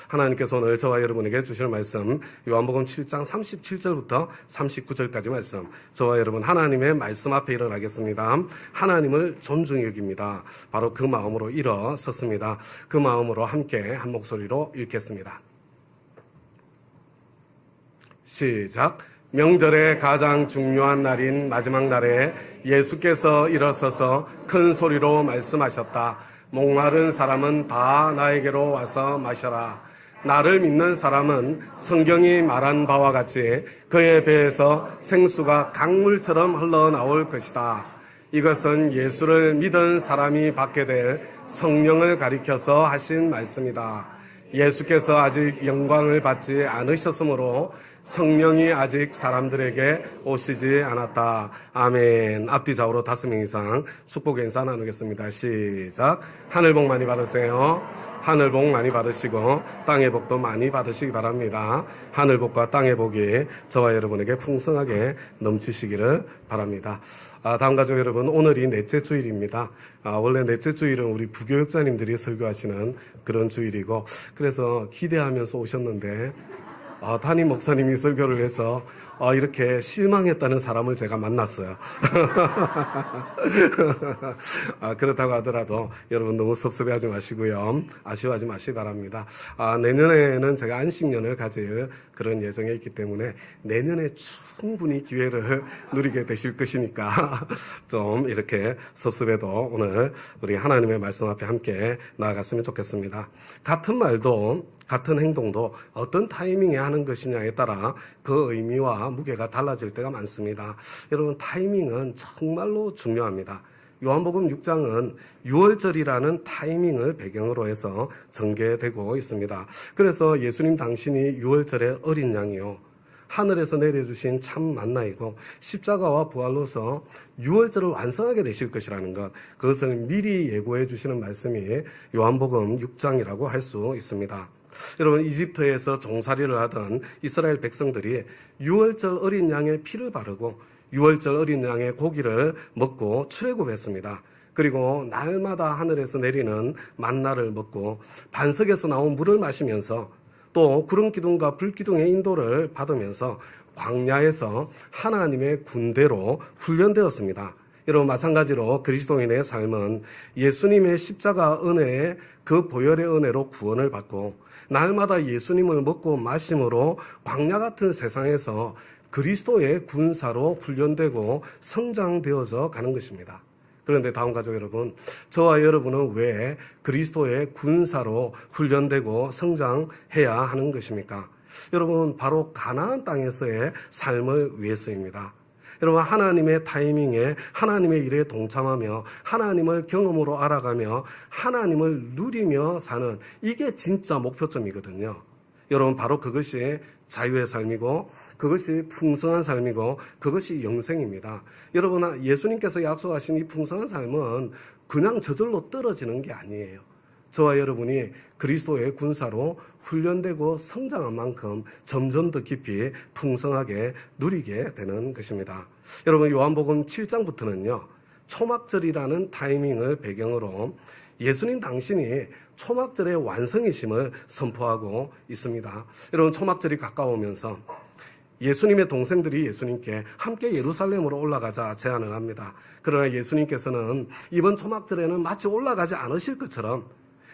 하나님께서 오늘 저와 여러분에게 주실 말씀 요한복음 7장 37절부터 39절까지 말씀, 저와 여러분 하나님의 말씀 앞에 일어나겠습니다. 하나님을 존중히 여깁니다. 바로 그 마음으로 일어섰습니다. 그 마음으로 함께 한 목소리로 읽겠습니다. 시작. 명절의 가장 중요한 날인 마지막 날에 예수께서 일어서서 큰 소리로 말씀하셨다. 목마른 사람은 다 나에게로 와서 마셔라. 나를 믿는 사람은 성경이 말한 바와 같이 그의 배에서 생수가 강물처럼 흘러나올 것이다. 이것은 예수를 믿은 사람이 받게 될 성령을 가리켜서 하신 말씀이다. 예수께서 아직 영광을 받지 않으셨으므로 성령이 아직 사람들에게 오시지 않았다. 아멘. 앞뒤 좌우로 5명 이상 축복 인사 나누겠습니다. 시작. 하늘 복 많이 받으세요. 하늘 복 많이 받으시고 땅의 복도 많이 받으시기 바랍니다. 하늘 복과 땅의 복이 저와 여러분에게 풍성하게 넘치시기를 바랍니다. 다음 가족 여러분, 오늘이 넷째 주일입니다. 원래 넷째 주일은 우리 부교육자님들이 설교하시는 그런 주일이고, 그래서 기대하면서 오셨는데 담임 목사님이 설교를 해서 이렇게 실망했다는 사람을 제가 만났어요. 그렇다고 하더라도 여러분 너무 섭섭해하지 마시고요. 아쉬워하지 마시기 바랍니다. 내년에는 제가 안식년을 가질 그런 예정에 있기 때문에 내년에 충분히 기회를 누리게 되실 것이니까 좀 이렇게 섭섭해도 오늘 우리 하나님의 말씀 앞에 함께 나아갔으면 좋겠습니다. 같은 말도 같은 행동도 어떤 타이밍에 하는 것이냐에 따라 그 의미와 무게가 달라질 때가 많습니다. 여러분, 타이밍은 정말로 중요합니다. 요한복음 6장은 6월절이라는 타이밍을 배경으로 해서 전개되고 있습니다. 그래서 예수님 당신이 6월절의 어린 양이요, 하늘에서 내려주신 참 만나이고 십자가와 부활로서 6월절을 완성하게 되실 것이라는 것, 그것을 미리 예고해 주시는 말씀이 요한복음 6장이라고 할 수 있습니다. 여러분, 이집트에서 종살이를 하던 이스라엘 백성들이 6월절 어린 양의 피를 바르고 6월절 어린 양의 고기를 먹고 출애굽했습니다. 그리고 날마다 하늘에서 내리는 만나를 먹고 반석에서 나온 물을 마시면서 또 구름 기둥과 불 기둥의 인도를 받으면서 광야에서 하나님의 군대로 훈련되었습니다. 여러분, 마찬가지로 그리스도인의 삶은 예수님의 십자가 은혜의 그 보혈의 은혜로 구원을 받고 날마다 예수님을 먹고 마심으로 광야 같은 세상에서 그리스도의 군사로 훈련되고 성장되어져 가는 것입니다. 그런데 다음 가족 여러분, 저와 여러분은 왜 그리스도의 군사로 훈련되고 성장해야 하는 것입니까? 여러분, 바로 가나안 땅에서의 삶을 위해서입니다. 여러분, 하나님의 타이밍에 하나님의 일에 동참하며 하나님을 경험으로 알아가며 하나님을 누리며 사는, 이게 진짜 목표점이거든요. 여러분, 바로 그것이 자유의 삶이고 그것이 풍성한 삶이고 그것이 영생입니다. 여러분, 예수님께서 약속하신 이 풍성한 삶은 그냥 저절로 떨어지는 게 아니에요. 저와 여러분이 그리스도의 군사로 훈련되고 성장한 만큼 점점 더 깊이 풍성하게 누리게 되는 것입니다. 여러분, 요한복음 7장부터는요, 초막절이라는 타이밍을 배경으로 예수님 당신이 초막절의 완성이심을 선포하고 있습니다. 여러분, 초막절이 가까우면서 예수님의 동생들이 예수님께 함께 예루살렘으로 올라가자 제안을 합니다. 그러나 예수님께서는 이번 초막절에는 마치 올라가지 않으실 것처럼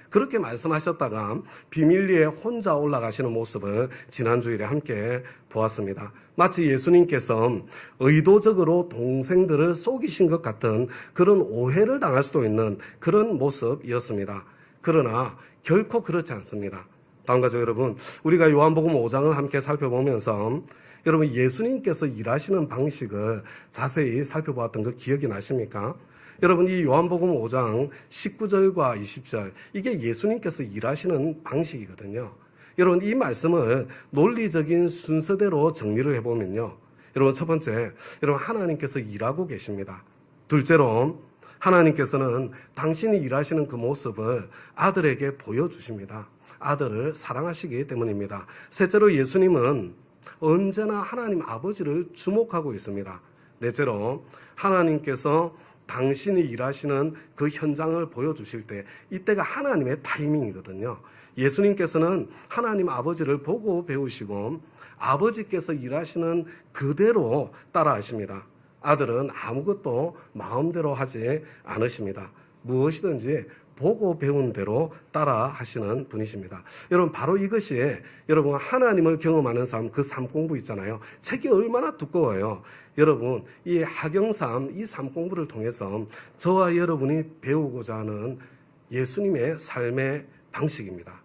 그렇게 말씀하셨다가 비밀리에 혼자 올라가시는 모습을 지난주일에 함께 보았습니다. 마치 예수님께서 의도적으로 동생들을 속이신 것 같은 그런 오해를 당할 수도 있는 그런 모습이었습니다. 그러나 결코 그렇지 않습니다. 다음 가족 여러분, 우리가 요한복음 5장을 함께 살펴보면서 여러분, 예수님께서 일하시는 방식을 자세히 살펴보았던 거 기억이 나십니까? 여러분, 이 요한복음 5장 19절과 20절, 이게 예수님께서 일하시는 방식이거든요. 여러분, 이 말씀을 논리적인 순서대로 정리를 해보면요, 여러분, 첫 번째, 여러분, 하나님께서 일하고 계십니다. 둘째로, 하나님께서는 당신이 일하시는 그 모습을 아들에게 보여주십니다. 아들을 사랑하시기 때문입니다. 셋째로, 예수님은 언제나 하나님 아버지를 주목하고 있습니다. 넷째로, 하나님께서 당신이 일하시는 그 현장을 보여주실 때, 이때가 하나님의 타이밍이거든요. 예수님께서는 하나님 아버지를 보고 배우시고 아버지께서 일하시는 그대로 따라하십니다. 아들은 아무것도 마음대로 하지 않으십니다. 무엇이든지 보고 배운 대로 따라 하시는 분이십니다. 여러분, 바로 이것이 여러분 하나님을 경험하는 삶, 그 삶 공부 있잖아요. 책이 얼마나 두꺼워요. 여러분, 이 하경삼, 이 삶 공부를 통해서 저와 여러분이 배우고자 하는 예수님의 삶의 방식입니다.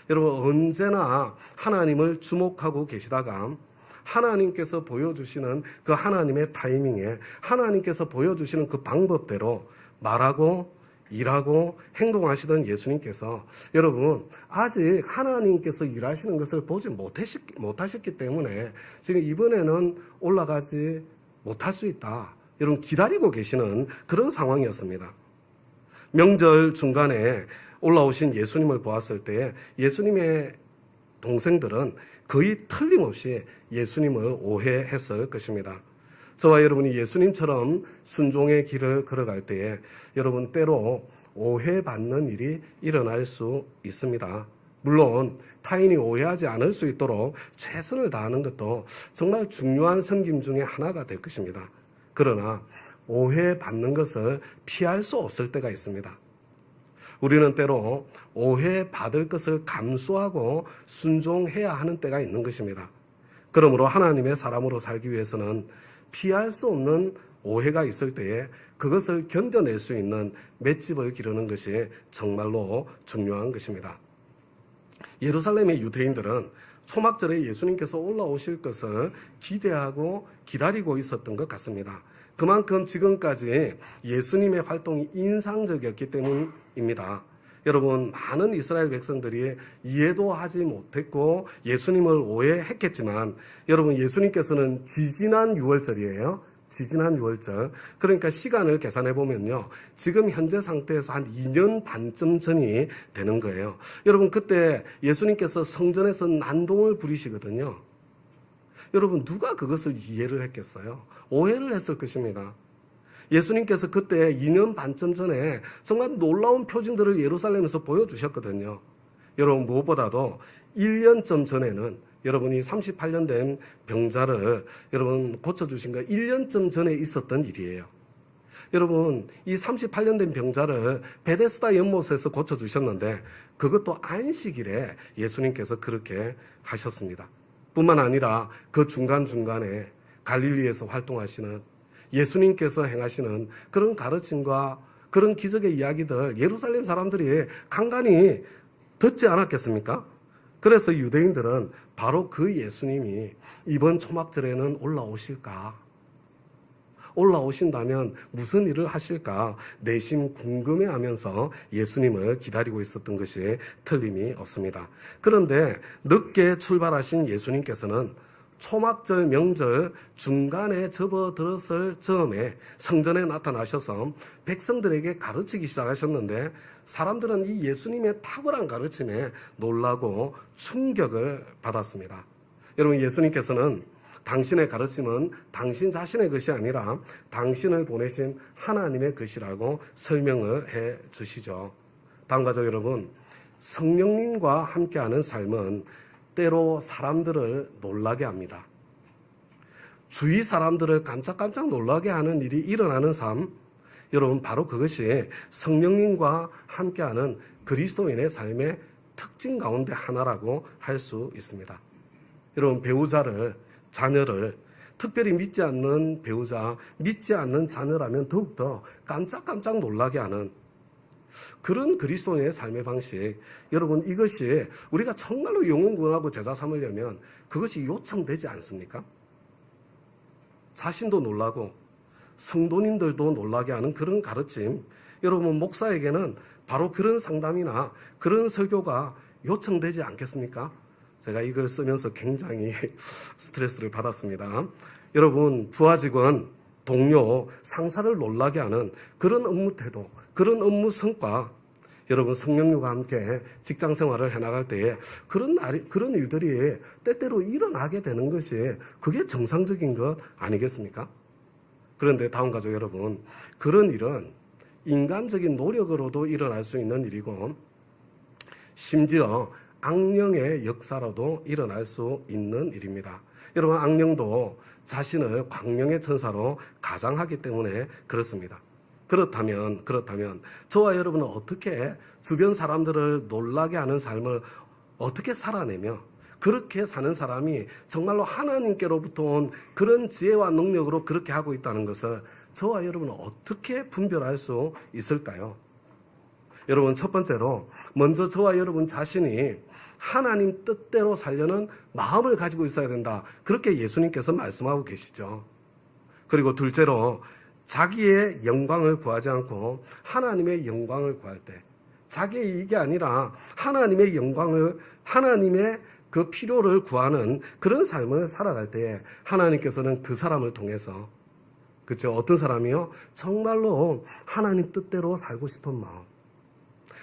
여러분, 언제나 하나님을 주목하고 계시다가 하나님께서 보여주시는 그 하나님의 타이밍에 하나님께서 보여주시는 그 방법대로 말하고 일하고 행동하시던 예수님께서 여러분 아직 하나님께서 일하시는 것을 보지 못하셨기 때문에 지금 이번에는 올라가지 못할 수 있다. 여러분 기다리고 계시는 그런 상황이었습니다. 명절 중간에 올라오신 예수님을 보았을 때 예수님의 동생들은 거의 틀림없이 예수님을 오해했을 것입니다. 저와 여러분이 예수님처럼 순종의 길을 걸어갈 때에 여러분 때로 오해받는 일이 일어날 수 있습니다. 물론 타인이 오해하지 않을 수 있도록 최선을 다하는 것도 정말 중요한 섬김 중에 하나가 될 것입니다. 그러나 오해받는 것을 피할 수 없을 때가 있습니다. 우리는 때로 오해받을 것을 감수하고 순종해야 하는 때가 있는 것입니다. 그러므로 하나님의 사람으로 살기 위해서는 피할 수 없는 오해가 있을 때에 그것을 견뎌낼 수 있는 맷집을 기르는 것이 정말로 중요한 것입니다. 예루살렘의 유대인들은 초막절에 예수님께서 올라오실 것을 기대하고 기다리고 있었던 것 같습니다. 그만큼 지금까지 예수님의 활동이 인상적이었기 때문입니다. 여러분, 많은 이스라엘 백성들이 이해도 하지 못했고 예수님을 오해했겠지만 여러분, 예수님께서는 지지난 유월절이에요. 지지난 유월절. 그러니까 시간을 계산해 보면요, 지금 현재 상태에서 한 2년 반쯤 전이 되는 거예요. 여러분, 그때 예수님께서 성전에서 난동을 부리시거든요. 여러분, 누가 그것을 이해를 했겠어요? 오해를 했을 것입니다. 예수님께서 그때 2년 반쯤 전에 정말 놀라운 표징들을 예루살렘에서 보여주셨거든요. 여러분, 무엇보다도 1년쯤 전에는 여러분이 38년 된 병자를 여러분 고쳐주신 거 1년쯤 전에 있었던 일이에요. 여러분, 이 38년 된 병자를 베데스다 연못에서 고쳐주셨는데 그것도 안식일에 예수님께서 그렇게 하셨습니다. 뿐만 아니라 그 중간중간에 갈릴리에서 활동하시는 예수님께서 행하시는 그런 가르침과 그런 기적의 이야기들 예루살렘 사람들이 간간히 듣지 않았겠습니까? 그래서 유대인들은 바로 그 예수님이 이번 초막절에는 올라오신다면 무슨 일을 하실까 내심 궁금해하면서 예수님을 기다리고 있었던 것이 틀림이 없습니다. 그런데 늦게 출발하신 예수님께서는 초막절 명절 중간에 접어들었을 즈음에 성전에 나타나셔서 백성들에게 가르치기 시작하셨는데 사람들은 이 예수님의 탁월한 가르침에 놀라고 충격을 받았습니다. 여러분, 예수님께서는 당신의 가르침은 당신 자신의 것이 아니라 당신을 보내신 하나님의 것이라고 설명을 해 주시죠. 다음과 같이 여러분, 성령님과 함께하는 삶은 때로 사람들을 놀라게 합니다. 주위 사람들을 깜짝깜짝 놀라게 하는 일이 일어나는 삶, 여러분 바로 그것이 성령님과 함께하는 그리스도인의 삶의 특징 가운데 하나라고 할 수 있습니다. 여러분, 배우자를, 자녀를 특별히 믿지 않는 배우자, 믿지 않는 자녀라면 더욱더 깜짝깜짝 놀라게 하는 그런 그리스도인의 삶의 방식, 여러분 이것이 우리가 정말로 영혼구원하고 제자 삼으려면 그것이 요청되지 않습니까? 자신도 놀라고 성도님들도 놀라게 하는 그런 가르침, 여러분 목사에게는 바로 그런 상담이나 그런 설교가 요청되지 않겠습니까? 제가 이걸 쓰면서 굉장히 스트레스를 받았습니다. 여러분, 부하 직원, 동료, 상사를 놀라게 하는 그런 업무 태도, 그런 업무 성과, 여러분 성령님과 함께 직장 생활을 해나갈 때에 그런 일들이 때때로 일어나게 되는 것이 그게 정상적인 것 아니겠습니까? 그런데 다음 가족 여러분, 그런 일은 인간적인 노력으로도 일어날 수 있는 일이고 심지어 악령의 역사로도 일어날 수 있는 일입니다. 여러분, 악령도 자신을 광명의 천사로 가장하기 때문에 그렇습니다. 그렇다면 저와 여러분은 어떻게 주변 사람들을 놀라게 하는 삶을 어떻게 살아내며 그렇게 사는 사람이 정말로 하나님께로부터 온 그런 지혜와 능력으로 그렇게 하고 있다는 것을 저와 여러분은 어떻게 분별할 수 있을까요? 여러분, 첫 번째로 먼저 저와 여러분 자신이 하나님 뜻대로 살려는 마음을 가지고 있어야 된다. 그렇게 예수님께서 말씀하고 계시죠. 그리고 둘째로 자기의 영광을 구하지 않고 하나님의 영광을 구할 때, 자기의 이익이 아니라 하나님의 영광을, 하나님의 그 필요를 구하는 그런 삶을 살아갈 때에 하나님께서는 그 사람을 통해서, 그렇죠? 어떤 사람이요? 정말로 하나님 뜻대로 살고 싶은 마음,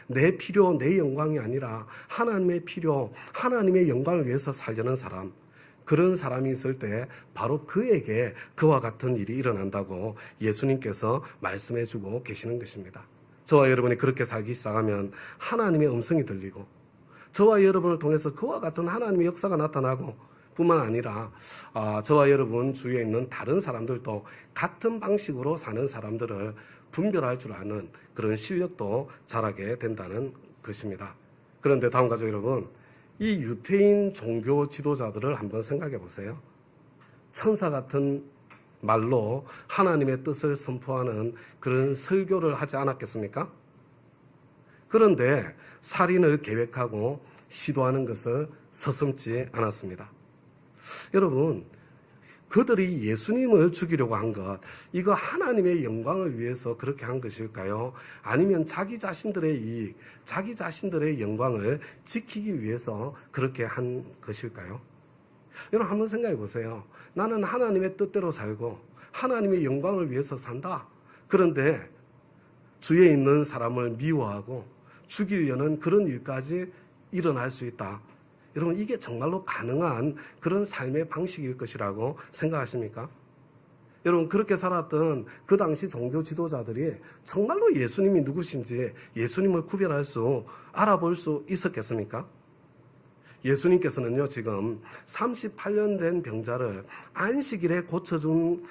내 필요, 내 영광이 아니라 하나님의 필요, 하나님의 영광을 위해서 살려는 사람, 그런 사람이 있을 때 바로 그에게 그와 같은 일이 일어난다고 예수님께서 말씀해 주고 계시는 것입니다. 저와 여러분이 그렇게 살기 시작하면 하나님의 음성이 들리고 저와 여러분을 통해서 그와 같은 하나님의 역사가 나타나고 뿐만 아니라 저와 여러분 주위에 있는 다른 사람들도 같은 방식으로 사는 사람들을 분별할 줄 아는 그런 실력도 자라게 된다는 것입니다. 그런데 다음 가족 여러분, 이 유태인 종교 지도자들을 한번 생각해 보세요. 천사 같은 말로 하나님의 뜻을 선포하는 그런 설교를 하지 않았겠습니까? 그런데 살인을 계획하고 시도하는 것을 서슴지 않았습니다. 여러분, 그들이 예수님을 죽이려고 한 것, 이거 하나님의 영광을 위해서 그렇게 한 것일까요? 아니면 자기 자신들의 이익, 자기 자신들의 영광을 지키기 위해서 그렇게 한 것일까요? 여러분, 한번 생각해 보세요. 나는 하나님의 뜻대로 살고 하나님의 영광을 위해서 산다. 그런데 주위에 있는 사람을 미워하고 죽이려는 그런 일까지 일어날 수 있다. 여러분, 이게 정말로 가능한 그런 삶의 방식일 것이라고 생각하십니까? 여러분, 그렇게 살았던 그 당시 종교 지도자들이 정말로 예수님이 누구신지 예수님을 알아볼 수 있었겠습니까? 예수님께서는요, 지금 38년 된 병자를 안식일에 고쳐준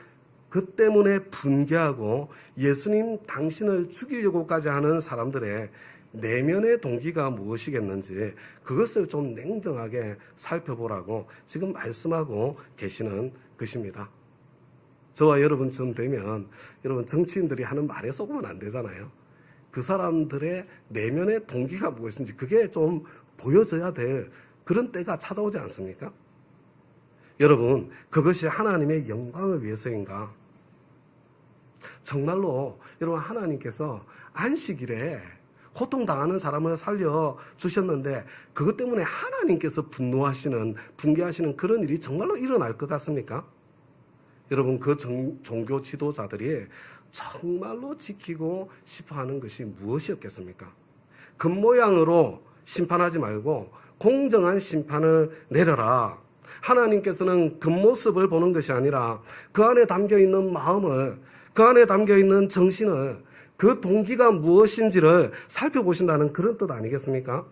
그 때문에 분개하고 예수님 당신을 죽이려고까지 하는 사람들의 내면의 동기가 무엇이겠는지 그것을 좀 냉정하게 살펴보라고 지금 말씀하고 계시는 것입니다. 저와 여러분쯤 되면 여러분 정치인들이 하는 말에 속으면 안 되잖아요. 그 사람들의 내면의 동기가 무엇인지 그게 좀 보여져야 될 그런 때가 찾아오지 않습니까? 여러분, 그것이 하나님의 영광을 위해서인가? 정말로 여러분, 하나님께서 안식일에 고통당하는 사람을 살려주셨는데 그것 때문에 하나님께서 분개하시는 그런 일이 정말로 일어날 것 같습니까? 여러분, 그 종교 지도자들이 정말로 지키고 싶어하는 것이 무엇이었겠습니까? 겉모양으로 심판하지 말고 공정한 심판을 내려라. 하나님께서는 겉모습을 보는 것이 아니라 그 안에 담겨있는 마음을, 그 안에 담겨있는 정신을, 그 동기가 무엇인지를 살펴보신다는 그런 뜻 아니겠습니까?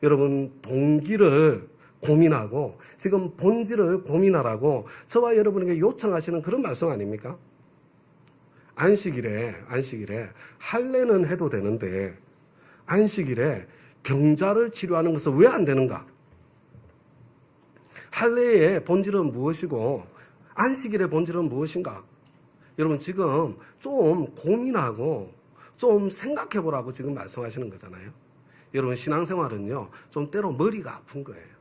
여러분, 동기를 고민하고 지금 본질을 고민하라고 저와 여러분에게 요청하시는 그런 말씀 아닙니까? 안식일에 할례는 해도 되는데 안식일에 병자를 치료하는 것은 왜 안 되는가? 할례의 본질은 무엇이고 안식일의 본질은 무엇인가? 여러분, 지금 좀 고민하고 좀 생각해 보라고 지금 말씀하시는 거잖아요. 여러분, 신앙생활은요, 좀 때로 머리가 아픈 거예요.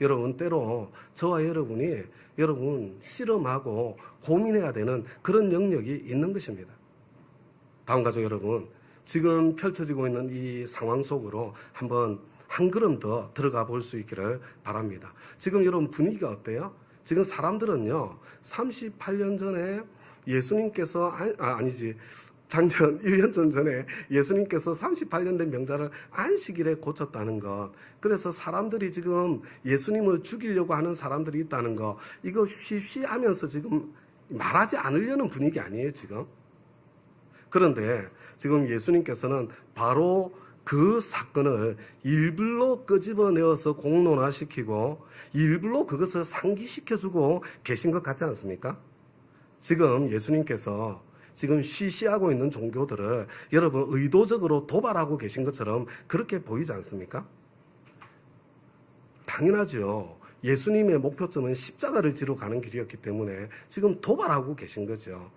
여러분, 때로 저와 여러분이 씨름하고 고민해야 되는 그런 영역이 있는 것입니다. 다음 가족 여러분, 지금 펼쳐지고 있는 이 상황 속으로 한번 한 걸음 더 들어가 볼 수 있기를 바랍니다. 지금 여러분 분위기가 어때요? 지금 사람들은요, 38년 전에 예수님께서, 작년 1년 전에 예수님께서 38년 된 병자를 안식일에 고쳤다는 것, 그래서 사람들이 지금 예수님을 죽이려고 하는 사람들이 있다는 것, 이거 쉬쉬 하면서 지금 말하지 않으려는 분위기 아니에요, 지금? 그런데 지금 예수님께서는 바로 그 사건을 일부러 끄집어내어서 공론화시키고 일부러 그것을 상기시켜주고 계신 것 같지 않습니까? 지금 예수님께서 지금 쉬쉬하고 있는 종교들을 여러분 의도적으로 도발하고 계신 것처럼 그렇게 보이지 않습니까? 당연하죠. 예수님의 목표점은 십자가를 지러 가는 길이었기 때문에 지금 도발하고 계신 거죠.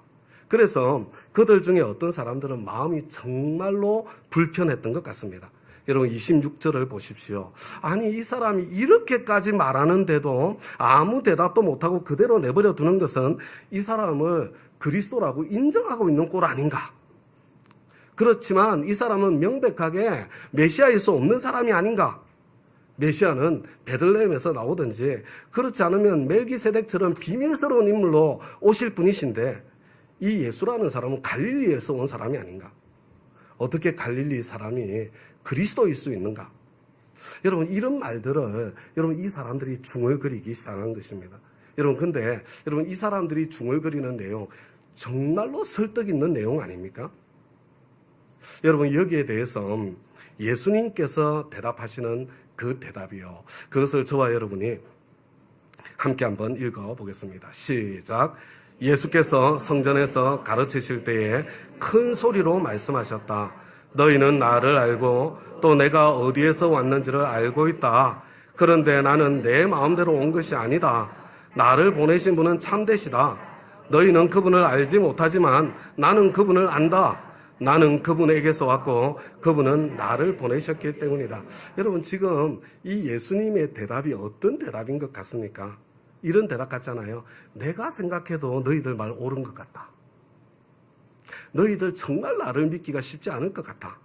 그래서 그들 중에 어떤 사람들은 마음이 정말로 불편했던 것 같습니다. 여러분 26절을 보십시오. 아니 이 사람이 이렇게까지 말하는데도 아무 대답도 못하고 그대로 내버려 두는 것은 이 사람을 그리스도라고 인정하고 있는 꼴 아닌가? 그렇지만 이 사람은 명백하게 메시아일 수 없는 사람이 아닌가? 메시아는 베들레헴에서 나오든지 그렇지 않으면 멜기세덱처럼 비밀스러운 인물로 오실 분이신데 이 예수라는 사람은 갈릴리에서 온 사람이 아닌가? 어떻게 갈릴리 사람이 그리스도일 수 있는가? 여러분 이런 말들을 여러분 이 사람들이 중얼거리기 시작한 것입니다. 여러분 근데 여러분 이 사람들이 중얼거리는 내용 정말로 설득 있는 내용 아닙니까? 여러분 여기에 대해서 예수님께서 대답하시는 그 대답이요. 그것을 저와 여러분이 함께 한번 읽어보겠습니다. 시작. 예수께서 성전에서 가르치실 때에 큰 소리로 말씀하셨다. 너희는 나를 알고 또 내가 어디에서 왔는지를 알고 있다. 그런데 나는 내 마음대로 온 것이 아니다. 나를 보내신 분은 참되시다. 너희는 그분을 알지 못하지만 나는 그분을 안다. 나는 그분에게서 왔고 그분은 나를 보내셨기 때문이다. 여러분 지금 이 예수님의 대답이 어떤 대답인 것 같습니까? 이런 대답 같잖아요. 내가 생각해도 너희들 말 옳은 것 같다. 너희들 정말 나를 믿기가 쉽지 않을 것 같다.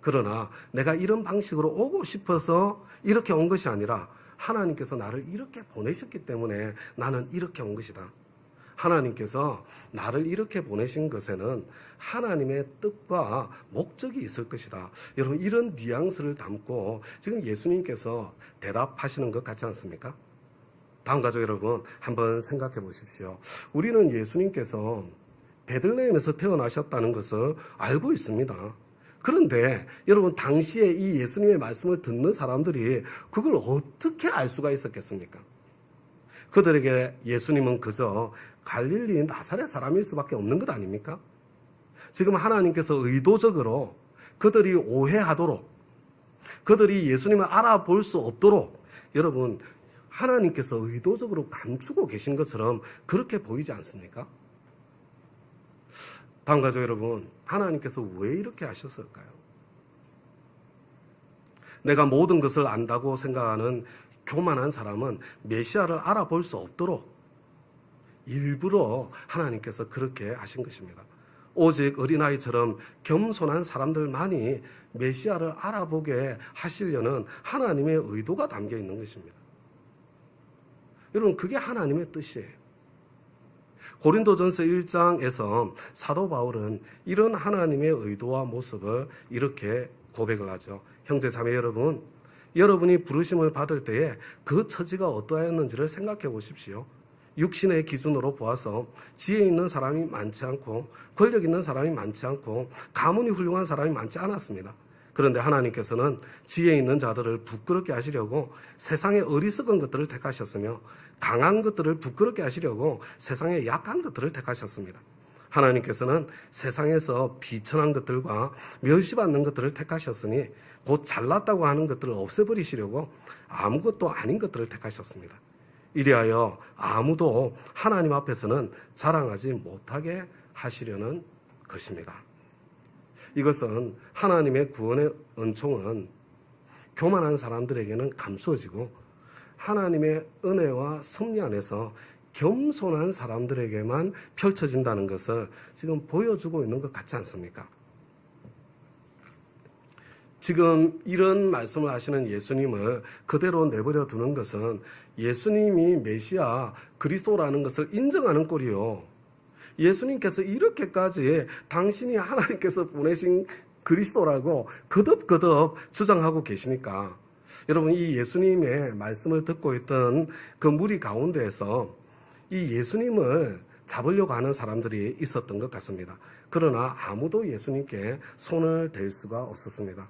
그러나 내가 이런 방식으로 오고 싶어서 이렇게 온 것이 아니라 하나님께서 나를 이렇게 보내셨기 때문에 나는 이렇게 온 것이다. 하나님께서 나를 이렇게 보내신 것에는 하나님의 뜻과 목적이 있을 것이다. 여러분 이런 뉘앙스를 담고 지금 예수님께서 대답하시는 것 같지 않습니까? 다음 가족 여러분 한번 생각해 보십시오. 우리는 예수님께서 베들레헴에서 태어나셨다는 것을 알고 있습니다. 그런데 여러분 당시에 이 예수님의 말씀을 듣는 사람들이 그걸 어떻게 알 수가 있었겠습니까? 그들에게 예수님은 그저 갈릴리 나사렛 사람일 수밖에 없는 것 아닙니까? 지금 하나님께서 의도적으로 그들이 오해하도록 그들이 예수님을 알아볼 수 없도록 여러분 하나님께서 의도적으로 감추고 계신 것처럼 그렇게 보이지 않습니까? 다음 가족 여러분, 하나님께서 왜 이렇게 하셨을까요? 내가 모든 것을 안다고 생각하는 교만한 사람은 메시아를 알아볼 수 없도록 일부러 하나님께서 그렇게 하신 것입니다. 오직 어린아이처럼 겸손한 사람들만이 메시아를 알아보게 하시려는 하나님의 의도가 담겨 있는 것입니다. 여러분 그게 하나님의 뜻이에요. 고린도전서 1장에서 사도 바울은 이런 하나님의 의도와 모습을 이렇게 고백을 하죠. 형제 자매 여러분, 여러분이 부르심을 받을 때에 그 처지가 어떠하였는지를 생각해 보십시오. 육신의 기준으로 보아서 지혜 있는 사람이 많지 않고 권력 있는 사람이 많지 않고 가문이 훌륭한 사람이 많지 않았습니다. 그런데 하나님께서는 지혜 있는 자들을 부끄럽게 하시려고 세상의 어리석은 것들을 택하셨으며 강한 것들을 부끄럽게 하시려고 세상의 약한 것들을 택하셨습니다. 하나님께서는 세상에서 비천한 것들과 멸시받는 것들을 택하셨으니 곧 잘났다고 하는 것들을 없애버리시려고 아무것도 아닌 것들을 택하셨습니다. 이리하여 아무도 하나님 앞에서는 자랑하지 못하게 하시려는 것입니다. 이것은 하나님의 구원의 은총은 교만한 사람들에게는 감추어지고 하나님의 은혜와 섭리 안에서 겸손한 사람들에게만 펼쳐진다는 것을 지금 보여주고 있는 것 같지 않습니까? 지금 이런 말씀을 하시는 예수님을 그대로 내버려 두는 것은 예수님이 메시아 그리스도라는 것을 인정하는 꼴이요. 예수님께서 이렇게까지 당신이 하나님께서 보내신 그리스도라고 거듭거듭 주장하고 계시니까 여러분 이 예수님의 말씀을 듣고 있던 그 무리 가운데에서 이 예수님을 잡으려고 하는 사람들이 있었던 것 같습니다. 그러나 아무도 예수님께 손을 댈 수가 없었습니다.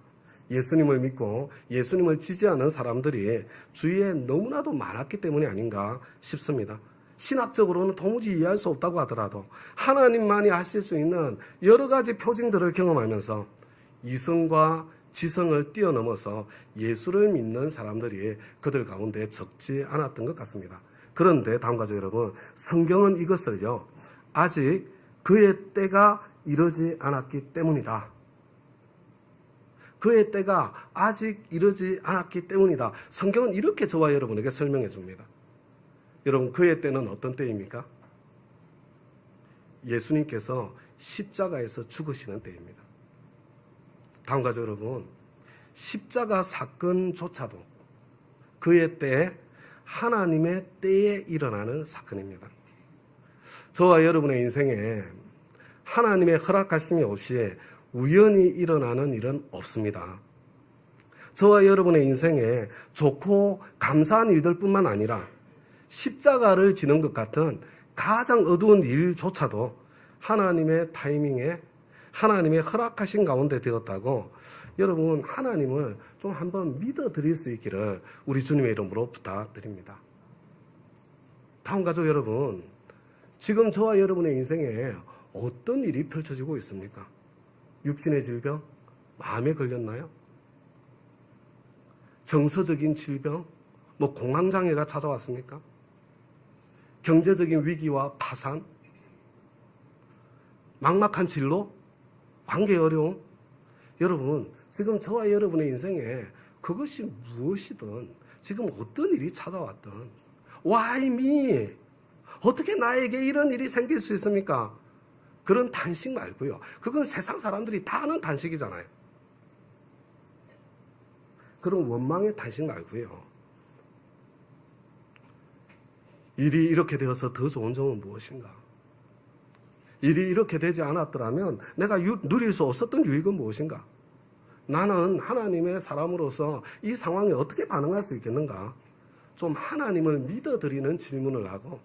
예수님을 믿고 예수님을 지지하는 사람들이 주위에 너무나도 많았기 때문이 아닌가 싶습니다. 신학적으로는 도무지 이해할 수 없다고 하더라도 하나님만이 하실 수 있는 여러 가지 표징들을 경험하면서 이성과 지성을 뛰어넘어서 예수를 믿는 사람들이 그들 가운데 적지 않았던 것 같습니다. 그런데 다음 가족 여러분, 성경은 이것을요, 아직 그의 때가 이르지 않았기 때문이다. 그의 때가 아직 이르지 않았기 때문이다. 성경은 이렇게 저와 여러분에게 설명해 줍니다. 여러분, 그의 때는 어떤 때입니까? 예수님께서 십자가에서 죽으시는 때입니다. 다음 가족 여러분, 십자가 사건조차도 그의 때에 하나님의 때에 일어나는 사건입니다. 저와 여러분의 인생에 하나님의 허락하심이 없이 우연히 일어나는 일은 없습니다. 저와 여러분의 인생에 좋고 감사한 일들뿐만 아니라 십자가를 지는 것 같은 가장 어두운 일조차도 하나님의 타이밍에 하나님의 허락하신 가운데 되었다고 여러분 하나님을 좀 한번 믿어드릴 수 있기를 우리 주님의 이름으로 부탁드립니다. 다음 가족 여러분, 지금 저와 여러분의 인생에 어떤 일이 펼쳐지고 있습니까? 육신의 질병? 마음에 걸렸나요? 정서적인 질병? 공황장애가 찾아왔습니까? 경제적인 위기와 파산? 막막한 진로? 관계 어려움? 여러분, 지금 저와 여러분의 인생에 그것이 무엇이든 지금 어떤 일이 찾아왔든 Why me? 어떻게 나에게 이런 일이 생길 수 있습니까? 그런 단식 말고요. 그건 세상 사람들이 다 아는 단식이잖아요. 그런 원망의 단식 말고요. 일이 이렇게 되어서 더 좋은 점은 무엇인가? 일이 이렇게 되지 않았더라면 내가 누릴 수 없었던 유익은 무엇인가? 나는 하나님의 사람으로서 이 상황에 어떻게 반응할 수 있겠는가? 좀 하나님을 믿어드리는 질문을 하고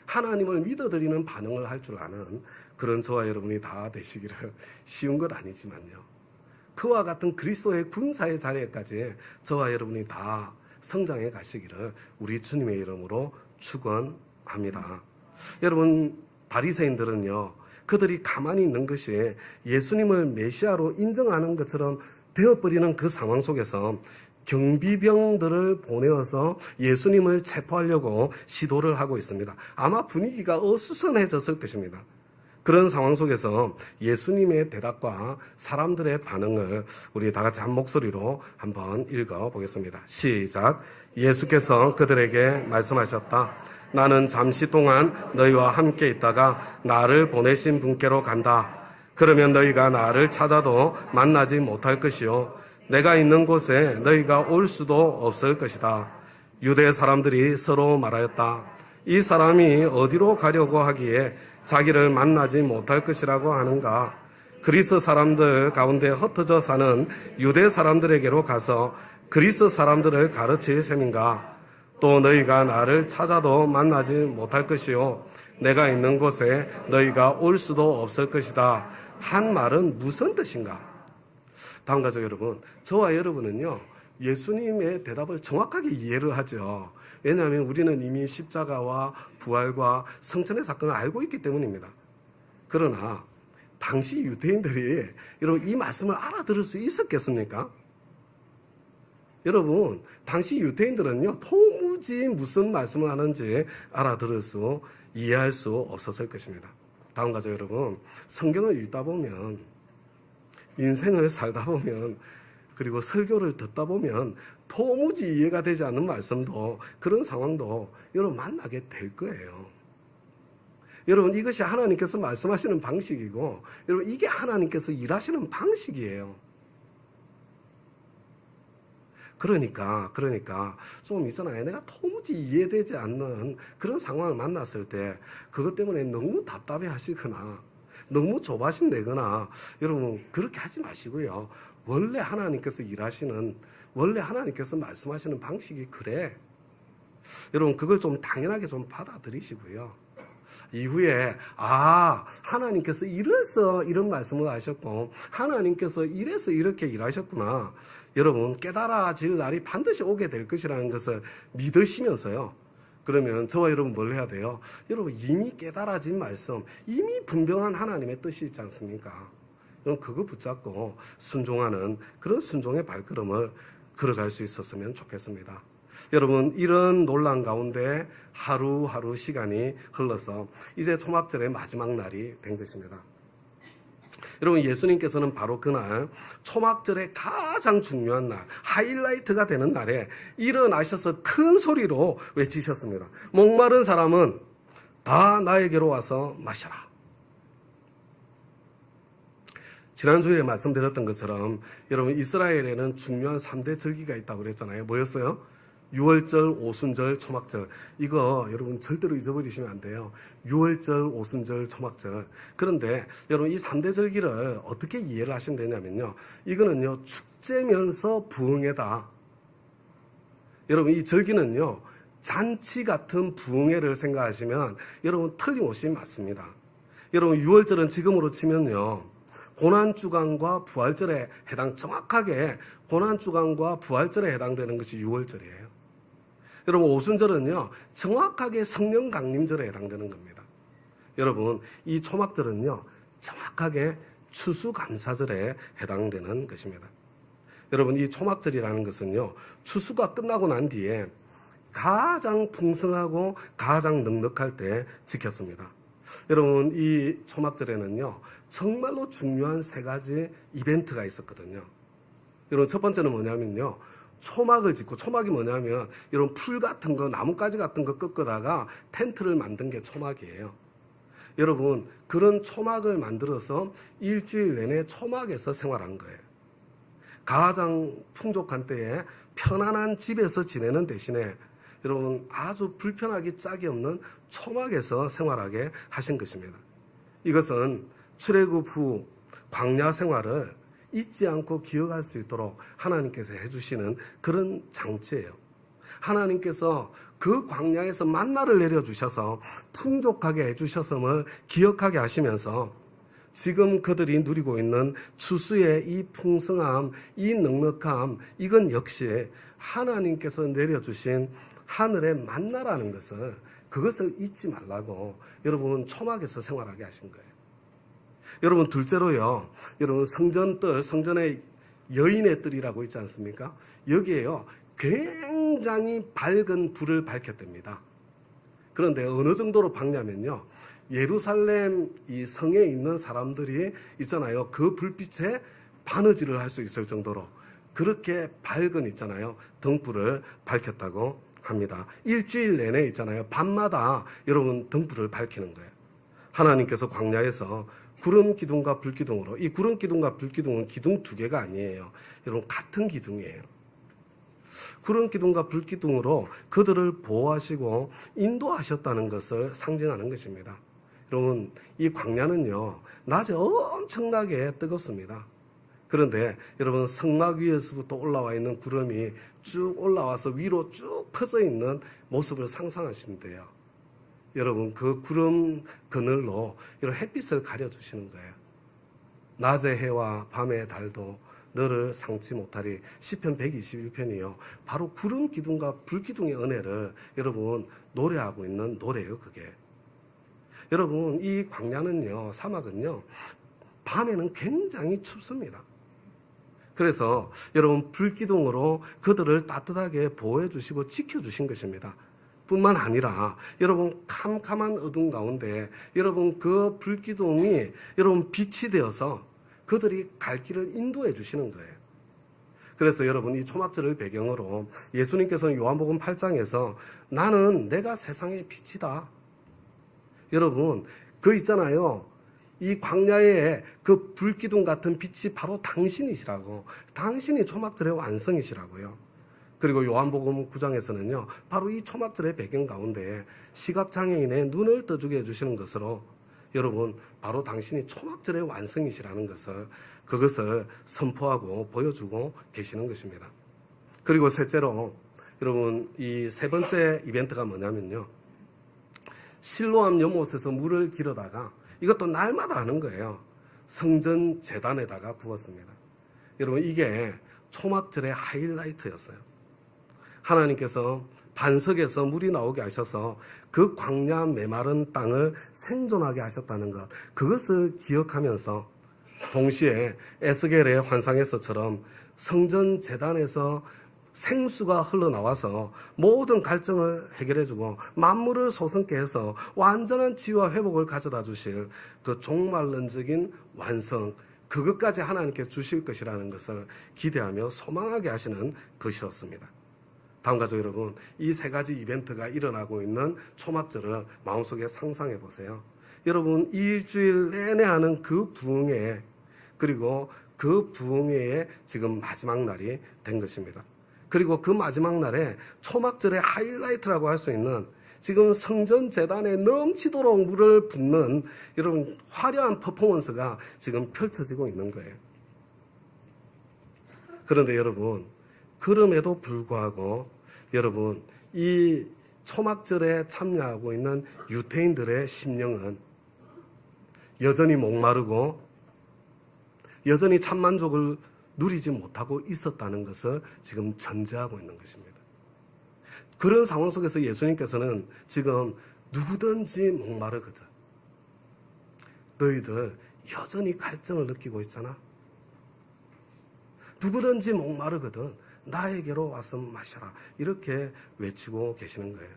하나님을 믿어드리는 반응을 할 줄 아는 그런 저와 여러분이 다 되시기를, 쉬운 것 아니지만요, 그와 같은 그리스도의 군사의 자리에까지 저와 여러분이 다 성장해 가시기를 우리 주님의 이름으로 축원합니다. 여러분, 바리새인들은요, 그들이 가만히 있는 것이 예수님을 메시아로 인정하는 것처럼 되어버리는 그 상황 속에서 경비병들을 보내어서 예수님을 체포하려고 시도를 하고 있습니다. 아마 분위기가 어수선해졌을 것입니다. 그런 상황 속에서 예수님의 대답과 사람들의 반응을 우리 다 같이 한 목소리로 한번 읽어보겠습니다. 시작. 예수께서 그들에게 말씀하셨다. 나는 잠시 동안 너희와 함께 있다가 나를 보내신 분께로 간다. 그러면 너희가 나를 찾아도 만나지 못할 것이요, 내가 있는 곳에 너희가 올 수도 없을 것이다. 유대 사람들이 서로 말하였다. 이 사람이 어디로 가려고 하기에 자기를 만나지 못할 것이라고 하는가? 그리스 사람들 가운데 흩어져 사는 유대 사람들에게로 가서 그리스 사람들을 가르칠 셈인가? 또 너희가 나를 찾아도 만나지 못할 것이요, 내가 있는 곳에 너희가 올 수도 없을 것이다. 한 말은 무슨 뜻인가? 다음 가족 여러분, 저와 여러분은요, 예수님의 대답을 정확하게 이해를 하죠. 왜냐하면 우리는 이미 십자가와 부활과 성천의 사건을 알고 있기 때문입니다. 그러나 당시 유대인들이 여러분 이 말씀을 알아들을 수 있었겠습니까? 여러분, 당시 유대인들은요, 도무지 무슨 말씀을 하는지 알아들을 수, 이해할 수 없었을 것입니다. 다음 가족 여러분, 성경을 읽다 보면, 인생을 살다 보면, 그리고 설교를 듣다 보면 도무지 이해가 되지 않는 말씀도, 그런 상황도 여러분 만나게 될 거예요. 여러분, 이것이 하나님께서 말씀하시는 방식이고, 여러분 이게 하나님께서 일하시는 방식이에요. 그러니까 좀 있잖아요. 내가 도무지 이해되지 않는 그런 상황을 만났을 때 그것 때문에 너무 답답해 하시거나 너무 조바심 내거나, 여러분 그렇게 하지 마시고요. 원래 하나님께서 일하시는, 원래 하나님께서 말씀하시는 방식이 그래. 여러분 그걸 좀 당연하게 좀 받아들이시고요. 이후에 하나님께서 이래서 이런 말씀을 하셨고 하나님께서 이래서 이렇게 일하셨구나. 여러분 깨달아질 날이 반드시 오게 될 것이라는 것을 믿으시면서요. 그러면 저와 여러분 뭘 해야 돼요? 여러분 이미 깨달아진 말씀, 이미 분명한 하나님의 뜻이 있지 않습니까? 여러분 그거 붙잡고 순종하는 그런 순종의 발걸음을 걸어갈 수 있었으면 좋겠습니다. 여러분 이런 논란 가운데 하루하루 시간이 흘러서 이제 초막절의 마지막 날이 된 것입니다. 여러분 예수님께서는 바로 그날 초막절의 가장 중요한 날, 하이라이트가 되는 날에 일어나셔서 큰 소리로 외치셨습니다. 목마른 사람은 다 나에게로 와서 마셔라. 지난 주일에 말씀드렸던 것처럼 여러분 이스라엘에는 중요한 3대 절기가 있다고 그랬잖아요. 뭐였어요? 유월절, 오순절, 초막절. 이거 여러분 절대로 잊어버리시면 안 돼요. 유월절, 오순절, 초막절. 그런데 여러분 이 3대 절기를 어떻게 이해를 하시면 되냐면요. 이거는요. 축제면서 부흥회다. 여러분 이 절기는요. 잔치 같은 부흥회를 생각하시면 여러분 틀림없이 맞습니다. 여러분 유월절은 지금으로 치면요. 고난주간과 부활절에 정확하게 고난주간과 부활절에 해당되는 것이 유월절이에요. 여러분 오순절은요 정확하게 성령 강림절에 해당되는 겁니다. 여러분 이 초막절은요 정확하게 추수감사절에 해당되는 것입니다. 여러분 이 초막절이라는 것은요 추수가 끝나고 난 뒤에 가장 풍성하고 가장 넉넉할 때 지켰습니다. 여러분 이 초막절에는요 정말로 중요한 3가지 이벤트가 있었거든요. 여러분 첫 번째는 뭐냐면요 초막을 짓고, 초막이 뭐냐면 이런 풀 같은 거, 나뭇가지 같은 거 꺾어다가 텐트를 만든 게 초막이에요. 여러분 그런 초막을 만들어서 일주일 내내 초막에서 생활한 거예요. 가장 풍족한 때에 편안한 집에서 지내는 대신에 여러분 아주 불편하기 짝이 없는 초막에서 생활하게 하신 것입니다. 이것은 출애굽 후 광야 생활을 잊지 않고 기억할 수 있도록 하나님께서 해주시는 그런 장치예요. 하나님께서 그 광야에서 만나를 내려주셔서 풍족하게 해주셨음을 기억하게 하시면서 지금 그들이 누리고 있는 추수의 이 풍성함, 이 넉넉함, 이건 역시 하나님께서 내려주신 하늘의 만나라는 것을, 그것을 잊지 말라고 여러분 초막에서 생활하게 하신 거예요. 여러분 둘째로요, 여러분 성전뜰, 성전의 여인의 뜰이라고 있지 않습니까? 여기에요 굉장히 밝은 불을 밝혔답니다. 그런데 어느 정도로 밝냐면요, 예루살렘 이 성에 있는 사람들이 있잖아요, 그 불빛에 바느질을 할 수 있을 정도로 그렇게 밝은 있잖아요 등불을 밝혔다고 합니다. 일주일 내내 있잖아요 밤마다 여러분 등불을 밝히는 거예요. 하나님께서 광야에서 구름 기둥과 불 기둥으로, 이 구름 기둥과 불 기둥은 기둥 2개가 아니에요. 여러분 같은 기둥이에요. 구름 기둥과 불 기둥으로 그들을 보호하시고 인도하셨다는 것을 상징하는 것입니다. 여러분 이 광야는요 낮에 엄청나게 뜨겁습니다. 그런데 여러분 성막 위에서부터 올라와 있는 구름이 쭉 올라와서 위로 쭉 퍼져 있는 모습을 상상하시면 돼요. 여러분 그 구름 그늘로 이런 햇빛을 가려주시는 거예요. 낮의 해와 밤의 달도 너를 상치 못하리. 시편 121편이요 바로 구름 기둥과 불 기둥의 은혜를 여러분 노래하고 있는 노래예요. 그게 여러분 이 광야는요, 사막은요 밤에는 굉장히 춥습니다. 그래서 여러분 불기둥으로 그들을 따뜻하게 보호해 주시고 지켜주신 것입니다. 뿐만 아니라 여러분 캄캄한 어둠 가운데 여러분 그 불기둥이 여러분 빛이 되어서 그들이 갈 길을 인도해 주시는 거예요. 그래서 여러분 이 초막절을 배경으로 예수님께서는 요한복음 8장에서 나는 내가 세상의 빛이다. 여러분 그 있잖아요, 이 광야에 그 불기둥 같은 빛이 바로 당신이시라고, 당신이 초막절의 완성이시라고요. 그리고 요한복음 9장에서는요 바로 이 초막절의 배경 가운데 시각장애인의 눈을 떠주게 해주시는 것으로 여러분 바로 당신이 초막절의 완성이시라는 것을, 그것을 선포하고 보여주고 계시는 것입니다. 그리고 셋째로 여러분 이 3번째 이벤트가 뭐냐면요, 실로암 연못에서 물을 길어다가 이것도 날마다 하는 거예요. 성전 제단에다가 부었습니다. 여러분, 이게 초막절의 하이라이트였어요. 하나님께서 반석에서 물이 나오게 하셔서 그 광야 메마른 땅을 생존하게 하셨다는 것, 그것을 기억하면서 동시에 에스겔의 환상에서처럼 성전 제단에서 생수가 흘러나와서 모든 갈증을 해결해주고 만물을 소성케 해서 완전한 치유와 회복을 가져다 주실 그 종말론적인 완성, 그것까지 하나님께서 주실 것이라는 것을 기대하며 소망하게 하시는 것이었습니다. 다음 가족 여러분, 이 세 가지 이벤트가 일어나고 있는 초막절을 마음속에 상상해 보세요. 여러분, 일주일 내내 하는 그 부흥회, 그리고 그 부흥회의 지금 마지막 날이 된 것입니다. 그리고 그 마지막 날에 초막절의 하이라이트라고 할 수 있는 지금 성전 제단에 넘치도록 물을 붓는 여러분 화려한 퍼포먼스가 지금 펼쳐지고 있는 거예요. 그런데 여러분, 그럼에도 불구하고 여러분, 이 초막절에 참여하고 있는 유대인들의 심령은 여전히 목마르고 여전히 참만족을 누리지 못하고 있었다는 것을 지금 전제하고 있는 것입니다. 그런 상황 속에서 예수님께서는 지금 누구든지 목마르거든, 너희들 여전히 갈증을 느끼고 있잖아. 누구든지 목마르거든 나에게로 와서 마셔라, 이렇게 외치고 계시는 거예요.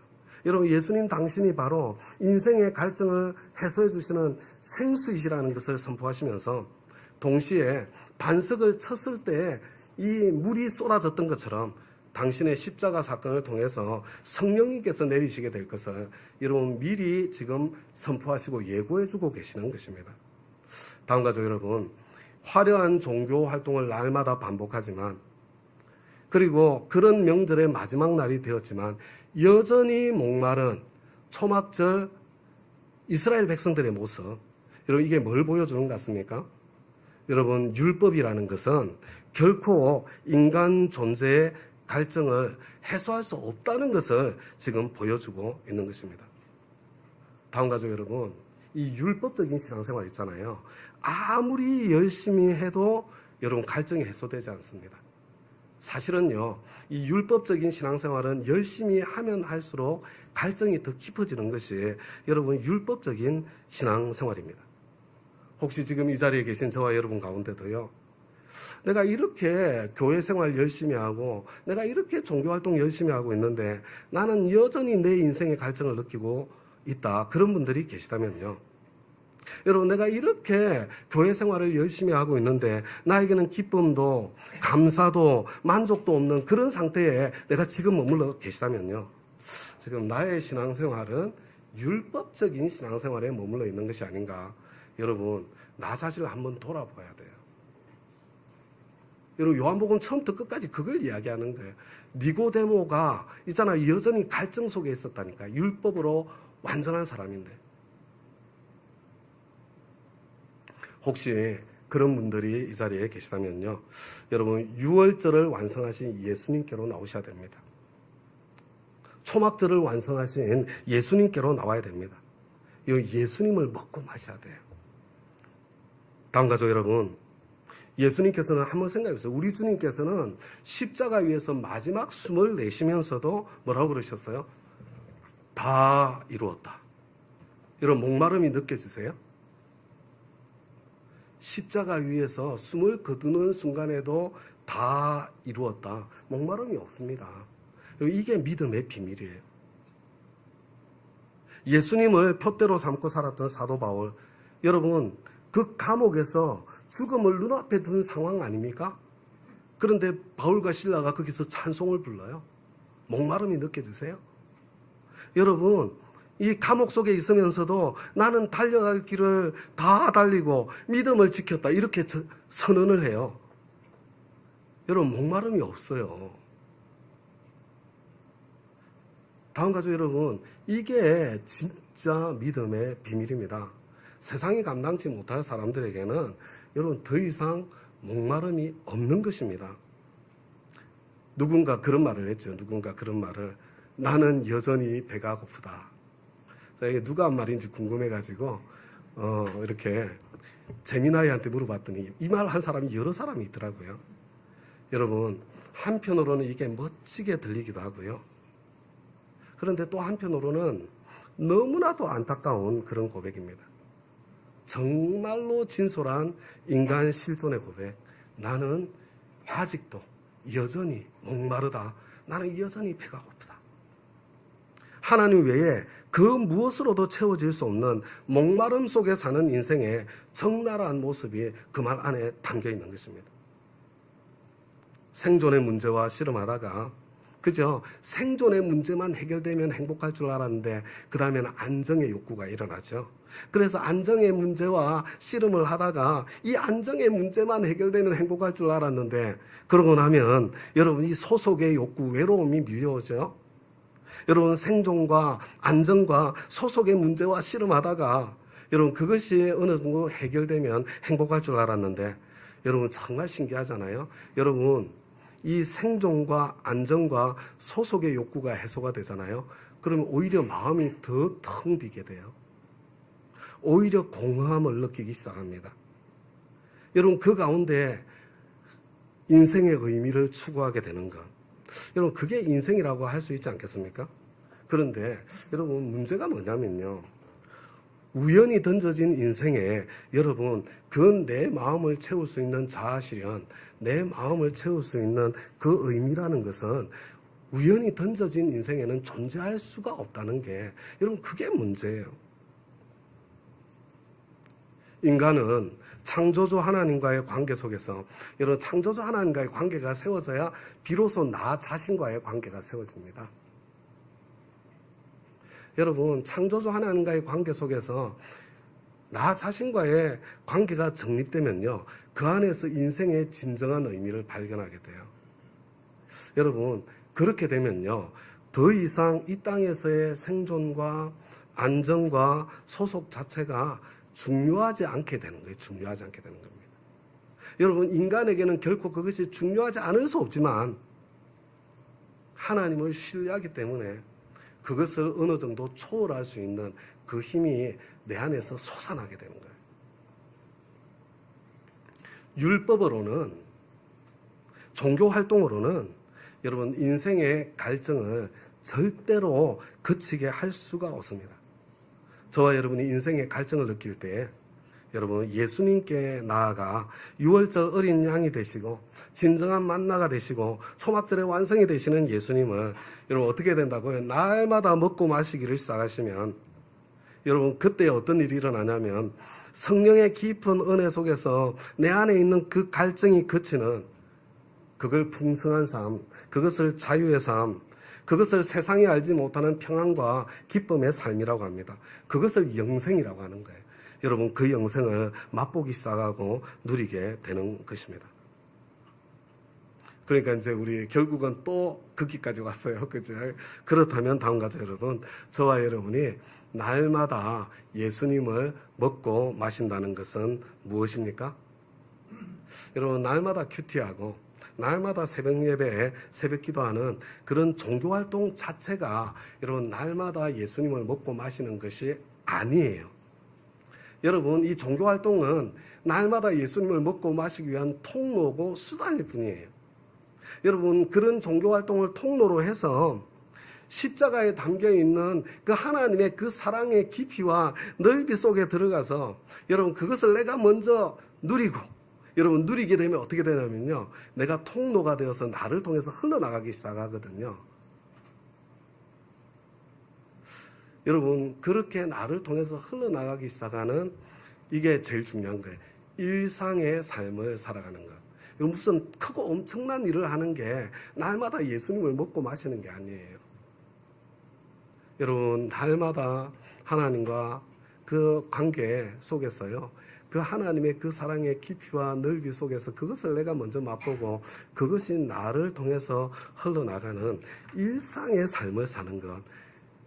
여러분, 예수님 당신이 바로 인생의 갈증을 해소해 주시는 생수이시라는 것을 선포하시면서 동시에 반석을 쳤을 때 이 물이 쏟아졌던 것처럼 당신의 십자가 사건을 통해서 성령님께서 내리시게 될 것을 여러분 미리 지금 선포하시고 예고해주고 계시는 것입니다. 다음 가족 여러분, 화려한 종교 활동을 날마다 반복하지만, 그리고 그런 명절의 마지막 날이 되었지만 여전히 목마른 초막절 이스라엘 백성들의 모습, 여러분 이게 뭘 보여주는 것 같습니까? 여러분, 율법이라는 것은 결코 인간 존재의 갈증을 해소할 수 없다는 것을 지금 보여주고 있는 것입니다. 다음 가족 여러분, 이 율법적인 신앙생활 있잖아요. 아무리 열심히 해도 여러분 갈증이 해소되지 않습니다. 사실은요, 이 율법적인 신앙생활은 열심히 하면 할수록 갈증이 더 깊어지는 것이 여러분 율법적인 신앙생활입니다. 혹시 지금 이 자리에 계신 저와 여러분 가운데도요, 내가 이렇게 교회 생활 열심히 하고 내가 이렇게 종교활동 열심히 하고 있는데 나는 여전히 내 인생의 갈증을 느끼고 있다, 그런 분들이 계시다면요, 여러분 내가 이렇게 교회 생활을 열심히 하고 있는데 나에게는 기쁨도 감사도 만족도 없는 그런 상태에 내가 지금 머물러 계시다면요, 지금 나의 신앙생활은 율법적인 신앙생활에 머물러 있는 것이 아닌가. 여러분, 나 자신을 한번 돌아봐야 돼요. 여러분, 요한복음 처음부터 끝까지 그걸 이야기하는 거예요. 니고데모가 있잖아, 여전히 갈증 속에 있었다니까. 율법으로 완전한 사람인데. 혹시 그런 분들이 이 자리에 계시다면요, 여러분 유월절을 완성하신 예수님께로 나오셔야 됩니다. 초막절을 완성하신 예수님께로 나와야 됩니다. 이 예수님을 먹고 마셔야 돼요. 다음 가족 여러분, 예수님께서는 한번 생각해보세요. 우리 주님께서는 십자가 위에서 마지막 숨을 내쉬면서도 뭐라고 그러셨어요? 다 이루었다. 여러분, 목마름이 느껴지세요? 십자가 위에서 숨을 거두는 순간에도 다 이루었다. 목마름이 없습니다. 이게 믿음의 비밀이에요. 예수님을 표대로 삼고 살았던 사도 바울, 여러분 그 감옥에서 죽음을 눈앞에 둔 상황 아닙니까? 그런데 바울과 실라가 거기서 찬송을 불러요. 목마름이 느껴지세요? 여러분, 이 감옥 속에 있으면서도 나는 달려갈 길을 다 달리고 믿음을 지켰다, 이렇게 선언을 해요. 여러분, 목마름이 없어요. 다음 가족 여러분, 이게 진짜 믿음의 비밀입니다. 세상이 감당치 못할 사람들에게는 여러분 더 이상 목마름이 없는 것입니다. 누군가 그런 말을 했죠. 누군가 그런 말을, 나는 여전히 배가 고프다. 자, 이게 누가 한 말인지 궁금해가지고 이렇게 재미나이한테 물어봤더니 이 말 한 사람이 여러 사람이 있더라고요. 여러분, 한편으로는 이게 멋지게 들리기도 하고요. 그런데 또 한편으로는 너무나도 안타까운 그런 고백입니다. 정말로 진솔한 인간 실존의 고백. 나는 아직도 여전히 목마르다. 나는 여전히 배가 고프다. 하나님 외에 그 무엇으로도 채워질 수 없는 목마름 속에 사는 인생의 적나라한 모습이 그 말 안에 담겨 있는 것입니다. 생존의 문제와 씨름하다가 그저 생존의 문제만 해결되면 행복할 줄 알았는데 그 다음에는 안정의 욕구가 일어나죠. 그래서 안정의 문제와 씨름을 하다가 이 안정의 문제만 해결되면 행복할 줄 알았는데 그러고 나면 여러분 이 소속의 욕구, 외로움이 밀려오죠. 여러분 생존과 안정과 소속의 문제와 씨름하다가 여러분 그것이 어느 정도 해결되면 행복할 줄 알았는데 여러분 정말 신기하잖아요. 여러분 이 생존과 안정과 소속의 욕구가 해소가 되잖아요. 그러면 오히려 마음이 더 텅 비게 돼요. 오히려 공허함을 느끼기 시작합니다. 여러분 그 가운데 인생의 의미를 추구하게 되는 것. 여러분 그게 인생이라고 할 수 있지 않겠습니까? 그런데 여러분 문제가 뭐냐면요. 우연히 던져진 인생에 여러분 그 내 마음을 채울 수 있는 자아실현, 내 마음을 채울 수 있는 그 의미라는 것은 우연히 던져진 인생에는 존재할 수가 없다는 게 여러분 그게 문제예요. 인간은 창조주 하나님과의 관계 속에서 여러분 창조주 하나님과의 관계가 세워져야 비로소 나 자신과의 관계가 세워집니다. 여러분 창조주 하나님과의 관계 속에서 나 자신과의 관계가 정립되면요 그 안에서 인생의 진정한 의미를 발견하게 돼요. 여러분 그렇게 되면요 더 이상 이 땅에서의 생존과 안정과 소속 자체가 중요하지 않게 되는 거예요. 중요하지 않게 되는 겁니다. 여러분 인간에게는 결코 그것이 중요하지 않을 수 없지만 하나님을 신뢰하기 때문에 그것을 어느 정도 초월할 수 있는 그 힘이 내 안에서 솟아나게 되는 거예요. 율법으로는 종교 활동으로는 여러분 인생의 갈증을 절대로 그치게 할 수가 없습니다. 저와 여러분이 인생의 갈증을 느낄 때 여러분 예수님께 나아가 유월절 어린 양이 되시고 진정한 만나가 되시고 초막절의 완성이 되시는 예수님을 여러분 어떻게 된다고요? 날마다 먹고 마시기를 시작하시면 여러분 그때 어떤 일이 일어나냐면 성령의 깊은 은혜 속에서 내 안에 있는 그 갈증이 그치는 그걸 풍성한 삶, 그것을 자유의 삶, 그것을 세상이 알지 못하는 평안과 기쁨의 삶이라고 합니다. 그것을 영생이라고 하는 거예요. 여러분 그 영생을 맛보기 시작하고 누리게 되는 것입니다. 그러니까 이제 우리 결국은 또 거기까지 왔어요. 그죠? 그렇다면 다음 가죠, 여러분. 저와 여러분이 날마다 예수님을 먹고 마신다는 것은 무엇입니까? 여러분 날마다 큐티하고 날마다 새벽 예배에 새벽 기도하는 그런 종교 활동 자체가 여러분 날마다 예수님을 먹고 마시는 것이 아니에요. 여러분 이 종교 활동은 날마다 예수님을 먹고 마시기 위한 통로고 수단일 뿐이에요. 여러분 그런 종교 활동을 통로로 해서 십자가에 담겨있는 그 하나님의 그 사랑의 깊이와 넓이 속에 들어가서 여러분 그것을 내가 먼저 누리고 여러분 누리게 되면 어떻게 되냐면요 내가 통로가 되어서 나를 통해서 흘러나가기 시작하거든요. 여러분 그렇게 나를 통해서 흘러나가기 시작하는 이게 제일 중요한 거예요. 일상의 삶을 살아가는 것. 무슨 크고 엄청난 일을 하는 게 날마다 예수님을 먹고 마시는 게 아니에요. 여러분 날마다 하나님과 그 관계 속에서요 그 하나님의 그 사랑의 깊이와 넓이 속에서 그것을 내가 먼저 맛보고 그것이 나를 통해서 흘러나가는 일상의 삶을 사는 것,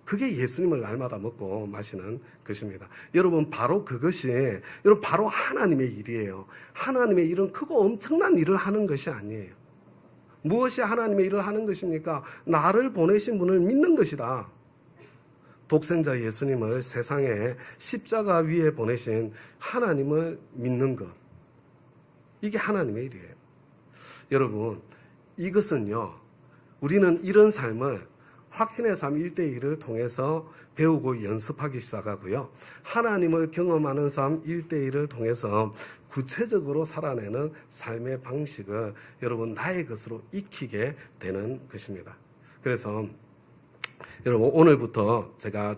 그게 예수님을 날마다 먹고 마시는 것입니다. 여러분 바로 그것이 여러분 바로 하나님의 일이에요. 하나님의 일은 크고 엄청난 일을 하는 것이 아니에요. 무엇이 하나님의 일을 하는 것입니까? 나를 보내신 분을 믿는 것이다. 독생자 예수님을 세상에 십자가 위에 보내신 하나님을 믿는 것. 이게 하나님의 일이에요. 여러분, 이것은요, 우리는 이런 삶을 확신의 삶 1대1을 통해서 배우고 연습하기 시작하고요. 하나님을 경험하는 삶 1대1을 통해서 구체적으로 살아내는 삶의 방식을 여러분 나의 것으로 익히게 되는 것입니다. 그래서 여러분 오늘부터 제가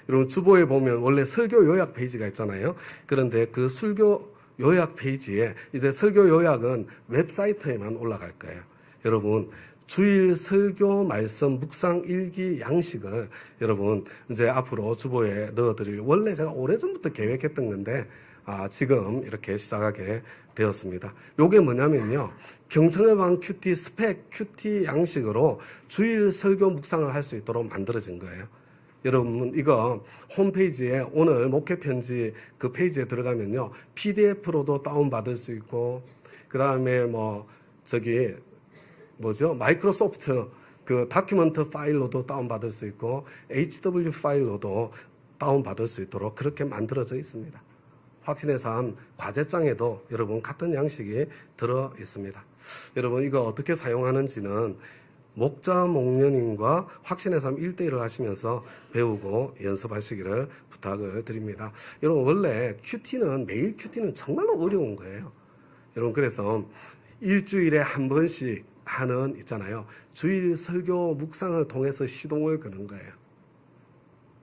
여러분 주보에 보면 원래 설교 요약 페이지가 있잖아요. 그런데 그 설교 요약 페이지에 이제 설교 요약은 웹사이트에만 올라갈 거예요. 여러분 주일 설교 말씀 묵상 일기 양식을 여러분 이제 앞으로 주보에 넣어드릴, 원래 제가 오래전부터 계획했던 건데 지금 이렇게 시작하게 되었습니다. 요게 뭐냐면요, 경청의 방 큐티 스펙 큐티 양식으로 주일 설교 묵상을 할 수 있도록 만들어진 거예요. 여러분 이거 홈페이지에 오늘 목회 편지 그 페이지에 들어가면요, PDF로도 다운받을 수 있고, 그 다음에 마이크로소프트 그 다큐멘트 파일로도 다운받을 수 있고 HW 파일로도 다운받을 수 있도록 그렇게 만들어져 있습니다. 확신의 삶 과제장에도 여러분 같은 양식이 들어 있습니다. 여러분 이거 어떻게 사용하는지는 목자 목련님과 확신의 삶 1대1을 하시면서 배우고 연습하시기를 부탁을 드립니다. 여러분 원래 매일 큐티는 정말로 어려운 거예요. 여러분 그래서 일주일에 한 번씩 하는 있잖아요. 주일 설교 묵상을 통해서 시동을 거는 거예요.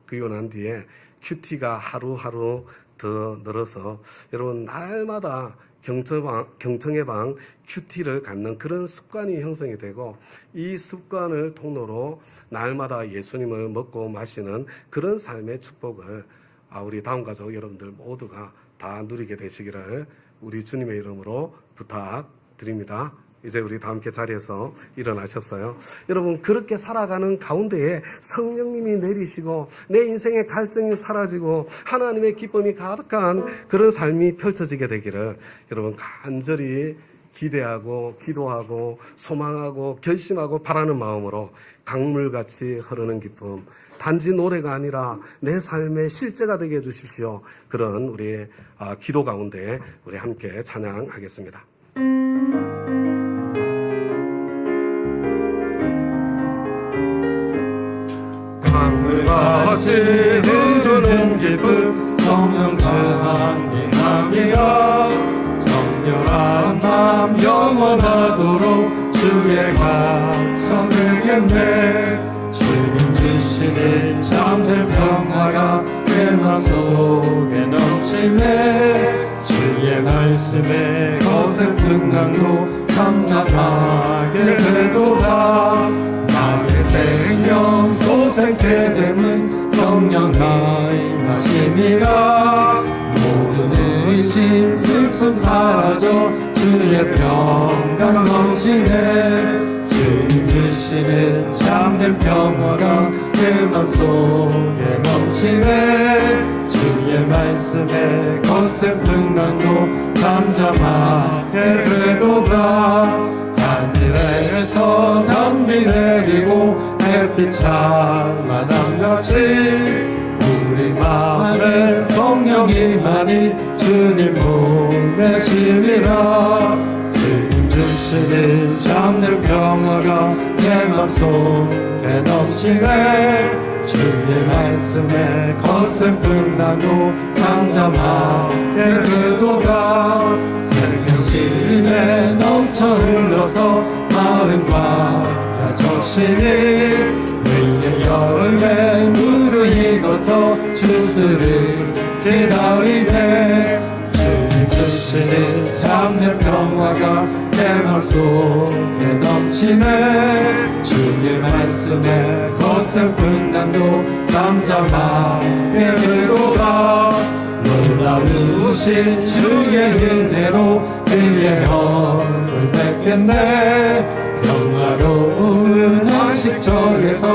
그리고 난 뒤에 큐티가 하루하루 더 늘어서 여러분 날마다 경청의 방 큐티를 갖는 그런 습관이 형성이 되고, 이 습관을 통로로 날마다 예수님을 먹고 마시는 그런 삶의 축복을 우리 다음 가족 여러분들 모두가 다 누리게 되시기를 우리 주님의 이름으로 부탁드립니다. 이제 우리 다 함께 자리에서 일어나셨어요. 여러분 그렇게 살아가는 가운데에 성령님이 내리시고 내 인생의 갈증이 사라지고 하나님의 기쁨이 가득한 그런 삶이 펼쳐지게 되기를 여러분 간절히 기대하고 기도하고 소망하고 결심하고 바라는 마음으로 강물같이 흐르는 기쁨, 단지 노래가 아니라 내 삶의 실제가 되게 해주십시오. 그런 우리 기도 가운데 우리 함께 찬양하겠습니다. 강물같이 흐르는 기쁨, 성령 충만함이라. 정결한 맘 영원하도록 주의 각처 누리겠네. 주님 주시는 참된 평화가 내 맘속에 넘치네. 주의 말씀에 거센 풍랑도 잠잠하게 되도다. 나의 생명 소생케 됨은 성령이 임하심이라. 모든 의심 슬픔 사라져 주의 평강 넘치네. 주님 주시는 참된 평화가 내 맘속에 넘치네. 주의 말씀에 거센 풍랑도 잠잠하게 되도다. 하늘에서 단비 내리고 햇빛 찬란함같이 우리 마음에 성령이만이 주님 보내심이라. 주님 주시는 참된 평화가 내 맘속에 넘치네. 주의 말씀에 거센 풍랑도 잠잠하게 되도다. 생명신에 넘쳐 흘러서 마음과 적신이 의의 열매 무르익어서 주스를 기다리네. 주님 주시는 참된 평화가 내 맘속에 넘치네. 주의 말씀에 거센 풍랑도 잠잠하게 되도다. 놀라우신 주의 은혜로 그의 허를 뵙겠네. 평화로운 안식처에서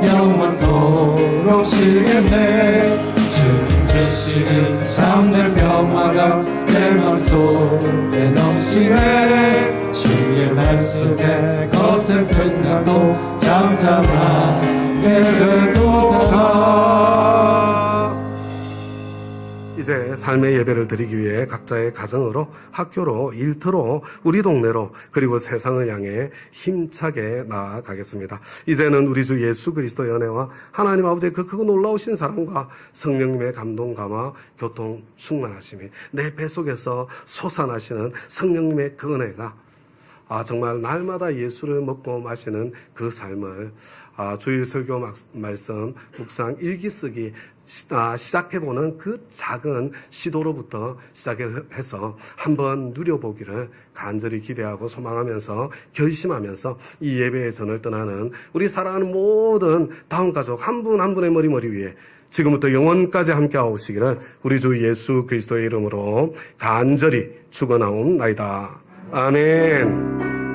영원토록 쉬겠네. 주님 주시는 참된 평화가 내 맘속에 넘치네. 주의 말씀에 거센 풍랑도 잠잠하게 되도다. 이제 삶의 예배를 드리기 위해 각자의 가정으로, 학교로, 일터로, 우리 동네로, 그리고 세상을 향해 힘차게 나아가겠습니다. 이제는 우리 주 예수 그리스도의 은혜와 하나님 아버지의 그 크고 놀라우신 사랑과 성령님의 감동, 감화, 교통, 충만하심이 내 뱃속에서 솟아나시는 성령님의 그 은혜가 정말 날마다 예수를 먹고 마시는 그 삶을 주일 설교 말씀, 묵상, 일기 쓰기 시작해보는 그 작은 시도로부터 시작해서 한번 누려보기를 간절히 기대하고 소망하면서 결심하면서 이 예배의 전을 떠나는 우리 사랑하는 모든 다운 가족 한 분 한 분의 머리 위에 지금부터 영원까지 함께 하시기를 우리 주 예수 그리스도의 이름으로 간절히 축원하옵나이다. 아멘.